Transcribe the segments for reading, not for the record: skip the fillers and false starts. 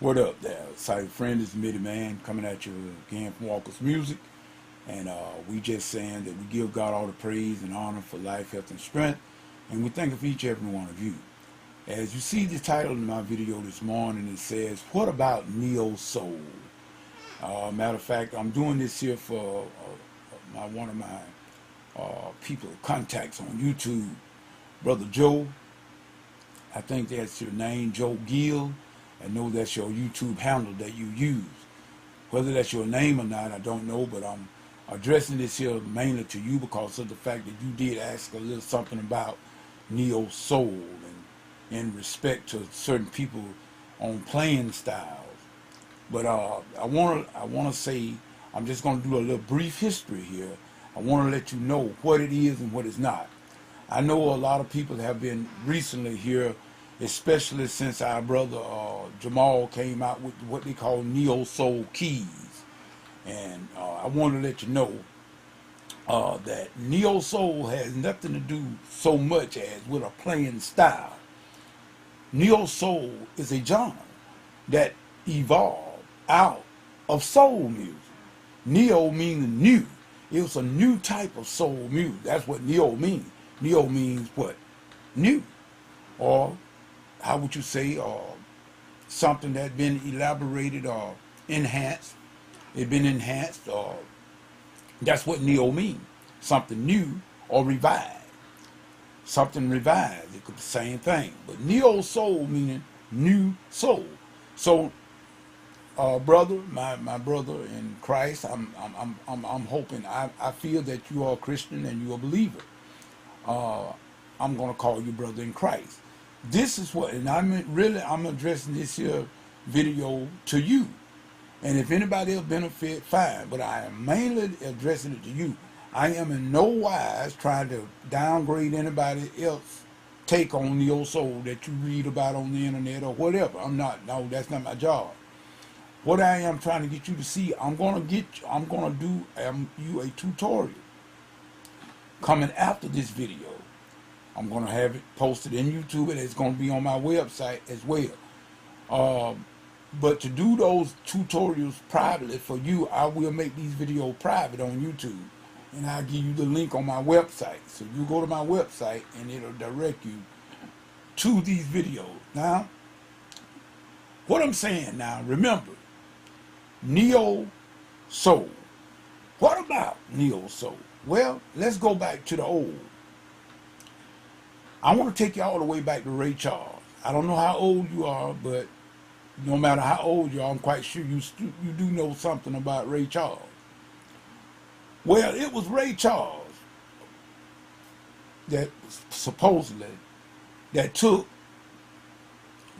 What up there? Sorry, friend, this is Mitty Man coming at you again from Walker's Music. And we just saying that we give God all the praise and honor for life, health, and strength. And we thank for each and every one of you. As you see the title in my video this morning, it says, what about Neo Soul? Matter of fact, I'm doing this here for one of my people contacts on YouTube, Brother Joe. I think that's your name, Joe Gill. I know that's your YouTube handle that you use. Whether that's your name or not, I don't know, but I'm addressing this here mainly to you because of the fact that you did ask a little something about Neo Soul and in respect to certain people on playing styles. But I want to say, I'm just going to do a little brief history here. I want to let you know what it is and what it's not. I know a lot of people have been recently here, especially since our brother Jamal came out with what they call Neo Soul Keys. And I want to let you know that Neo Soul has nothing to do so much as with a playing style. Neo Soul is a genre that evolved out of soul music. Neo means new. It was a new type of soul music. That's what Neo means. Neo means what? New. Or how would you say, something that been elaborated or enhanced. It been enhanced, or that's what neo means. Something new or revived. Something revived. It could be the same thing. But neo soul meaning new soul. So, brother, my brother in Christ, I'm hoping. I feel that you are a Christian and you're a believer. I'm gonna call you brother in Christ. This is what, and I'm addressing this here video to you. And if anybody else benefit, fine. But I am mainly addressing it to you. I am in no wise trying to downgrade anybody else take on Neo Soul that you read about on the internet or whatever. I'm not. No, that's not my job. What I am trying to get you to see, I'm gonna do you a tutorial coming after this video. I'm going to have it posted in YouTube, and it's going to be on my website as well. But to do those tutorials privately for you, I will make these videos private on YouTube. And I'll give you the link on my website. So you go to my website, and it'll direct you to these videos. Now, what I'm saying now, remember, Neo Soul. What about Neo Soul? Well, let's go back to the old. I want to take you all the way back to Ray Charles. I don't know how old you are, but no matter how old you are, I'm quite sure you do know something about Ray Charles. Well, it was Ray Charles that supposedly that took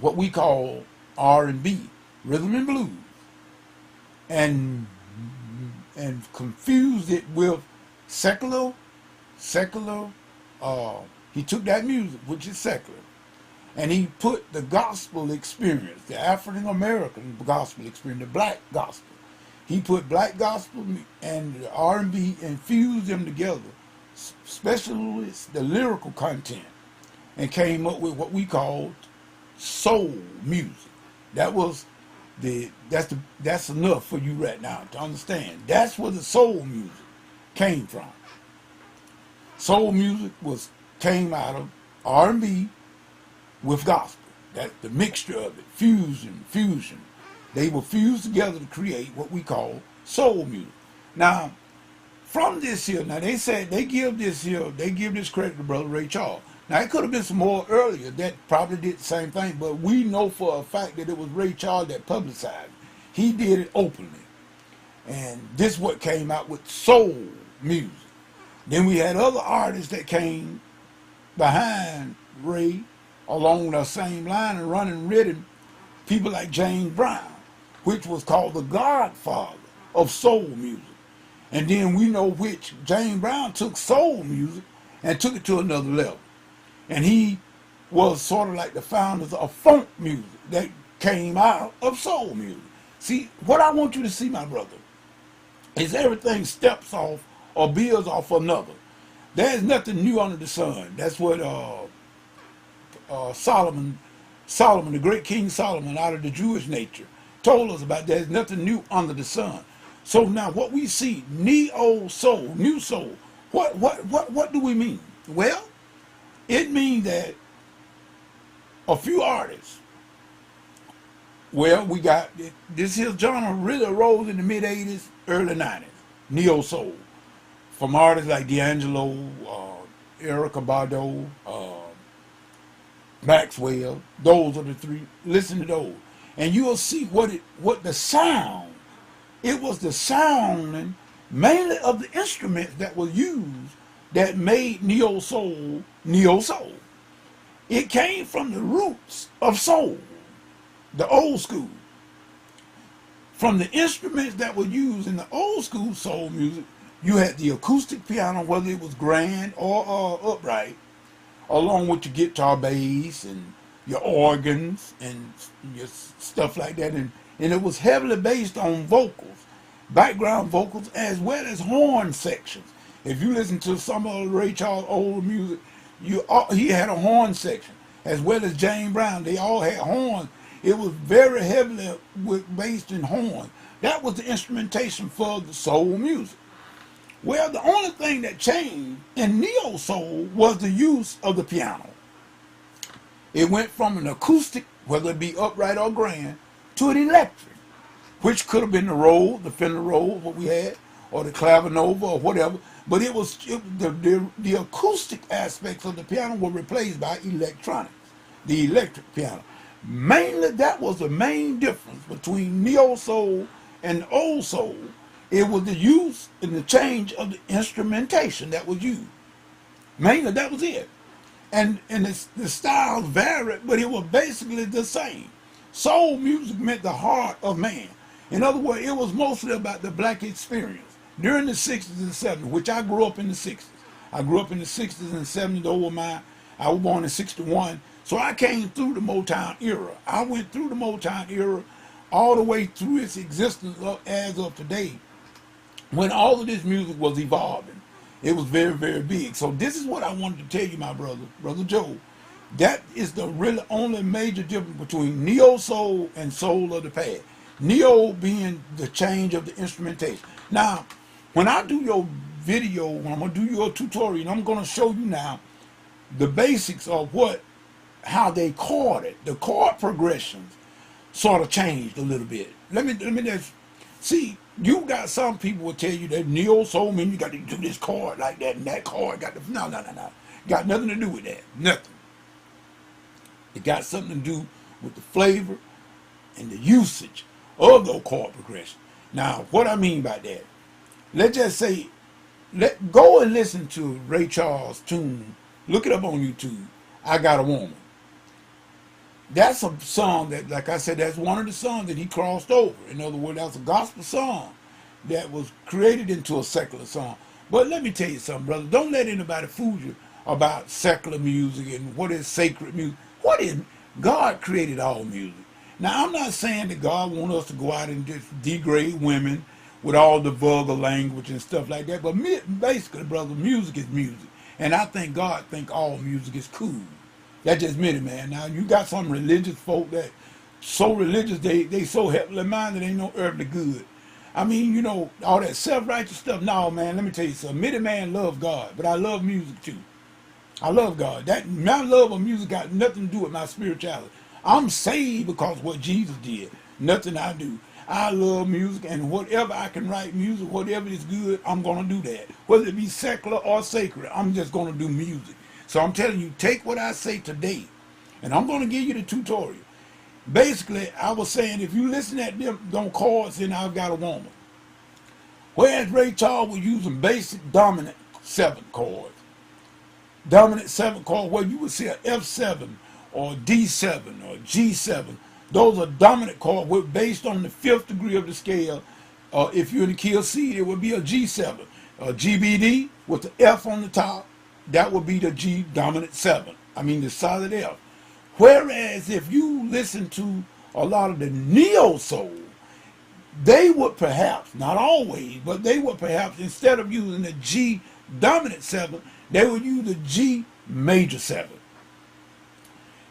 what we call R&B, rhythm and blues, and confused it with secular. He took that music, which is secular, and he put the gospel experience, the African American gospel experience, the black gospel. He put black gospel and R&B and fused them together, especially the lyrical content, and came up with what we called soul music. That's enough for you right now to understand. That's where the soul music came from. Soul music came out of R&B with gospel. That's the mixture of it, fusion. They were fused together to create what we call soul music. Now, from this here, now they said they give this credit to Brother Ray Charles. Now, it could have been some more earlier that probably did the same thing, but we know for a fact that it was Ray Charles that publicized it. He did it openly. And this is what came out with soul music. Then we had other artists that came behind Ray along the same line and running rhythm, people like James Brown, which was called the godfather of soul music. And then we know which James Brown took soul music and took it to another level. And he was sort of like the founders of funk music that came out of soul music. See, what I want you to see, my brother, is everything steps off or builds off another. There is nothing new under the sun. That's what Solomon Solomon, the great King Solomon, out of the Jewish nature, told us about there's nothing new under the sun. So now what we see, neo soul, new soul, what do we mean? Well, it means that a few artists, well, we got this here genre really arose in the mid 80s, early 90s, neo soul, from artists like D'Angelo, Erykah Badu, Maxwell. Those are the three. Listen to those, and you'll see what the sound. It was the sound mainly of the instruments that were used that made neo soul neo soul. It came from the roots of soul, the old school. From the instruments that were used in the old school soul music, you had the acoustic piano, whether it was grand or upright, along with your guitar bass and your organs and your stuff like that. And it was heavily based on vocals, background vocals, as well as horn sections. If you listen to some of Ray Charles' old music, he had a horn section, as well as James Brown. They all had horns. It was very heavily based in horns. That was the instrumentation for the soul music. Well, the only thing that changed in neo soul was the use of the piano. It went from an acoustic, whether it be upright or grand, to an electric, which could have been the Rhodes, the Fender Rhodes, what we had, or the Clavinova or whatever. But the acoustic aspects of the piano were replaced by electronics, the electric piano. Mainly, that was the main difference between neo soul and old soul. It was the use and the change of the instrumentation that was used. Mainly, that was it. And the styles varied, but it was basically the same. Soul music meant the heart of man. In other words, it was mostly about the black experience. During the 60s and 70s, which I grew up in the 60s. I grew up in the 60s and 70s. I was born in 61. So I came through the Motown era. I went through the Motown era all the way through its existence as of today, when all of this music was evolving. It was very, very big. So this is what I wanted to tell you, my brother Joe. That is the really only major difference between neo soul and soul of the past. Neo being the change of the instrumentation. Now, when I do your video, when I'm going to do your tutorial, I'm going to show you now the basics of how they chorded. The chord progressions sort of changed a little bit. Let me just see. You got some people will tell you that neo soul means you got to do this chord like that, and that chord got to no. Got nothing to do with that. Nothing. It got something to do with the flavor and the usage of those chord progressions. Now, what I mean by that, let's just say, go and listen to Ray Charles' tune. Look it up on YouTube. I Got a Woman. That's a song that, like I said, that's one of the songs that he crossed over. In other words, that's a gospel song that was created into a secular song. But let me tell you something, brother. Don't let anybody fool you about secular music and what is sacred music. God created all music. Now, I'm not saying that God wants us to go out and just degrade women with all the vulgar language and stuff like that. But basically, brother, music is music. And I think God think all music is cool. That's just me, man. Now, you got some religious folk that so religious, they so heavenly minded, ain't no earthly good. I mean, all that self-righteous stuff. No, man, let me tell you something. Me, man, love God, but I love music, too. I love God. My love of music got nothing to do with my spirituality. I'm saved because of what Jesus did. Nothing I do. I love music, and whatever I can write music, whatever is good, I'm going to do that. Whether it be secular or sacred, I'm just going to do music. So I'm telling you, take what I say today, and I'm going to give you the tutorial. Basically, I was saying, if you listen at them chords in I've Got a Woman, whereas Ray Charles was using basic dominant 7 chords. Dominant 7 chord, where you would see a F7 or D7 or G7. Those are dominant chords based on the 5th degree of the scale. If you're in the key of C, it would be a G7. A GBD with the F on the top, that would be the G dominant 7. I mean the solid F. Whereas if you listen to a lot of the neo soul, they would perhaps, not always, but they would perhaps, instead of using the G dominant 7, they would use the G major 7.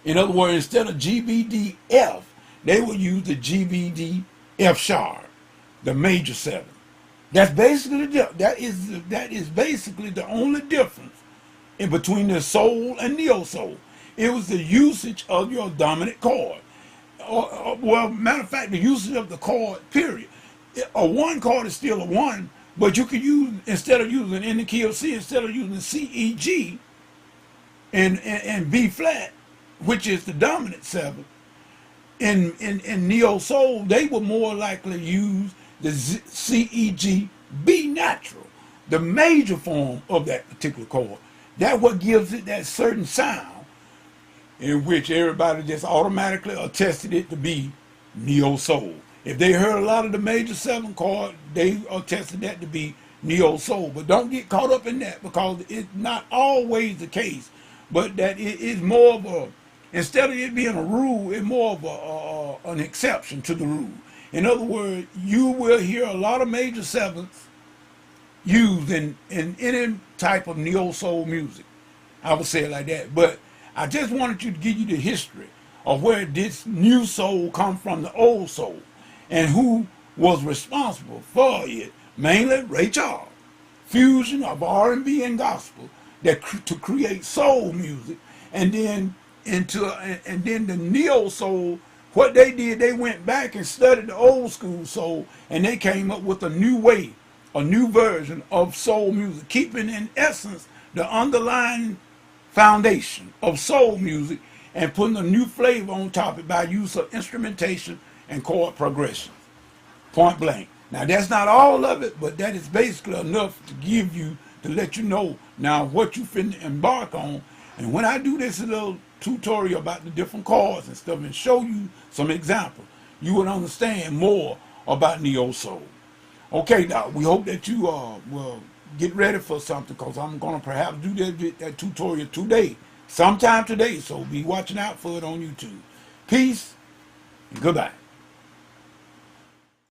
In other words, instead of GBDF, they would use the GBD F sharp, the major seven. That's basically that is basically the only difference in between the soul and neo soul. It was the usage of your dominant chord. Well, matter of fact, the usage of the chord, period. A one chord is still a one, but you could use, instead of using in the key of C, instead of using C, E, G, and B flat, which is the dominant seven, in neo soul, they would more likely use the C, E, G, B natural, the major form of that particular chord. That's what gives it that certain sound, in which everybody just automatically attested it to be neo soul. If they heard a lot of the major seven chord, they attested that to be neo soul. But don't get caught up in that, because it's not always the case. But that it is more of a, instead of it being a rule, it's more of an exception to the rule. In other words, you will hear a lot of major sevenths used in any type of neo soul music. I would say it like that. But I just wanted to give you the history of where this new soul come from the old soul, and who was responsible for it. Mainly Ray Charles. Fusion of R&B and gospel that to create soul music, and then the neo soul. What they did, they went back and studied the old school soul, and they came up with a new way, a new version of soul music, keeping in essence the underlying foundation of soul music, and putting a new flavor on top of it by use of instrumentation and chord progression. Point blank. Now that's not all of it, but that is basically enough to give you, to let you know now what you finna embark on. And when I do this little tutorial about the different chords and stuff and show you some examples, you will understand more about neo soul. Okay, now we hope that you will get ready for something, because I'm gonna perhaps do that tutorial today, sometime today. So be watching out for it on YouTube. Peace and goodbye.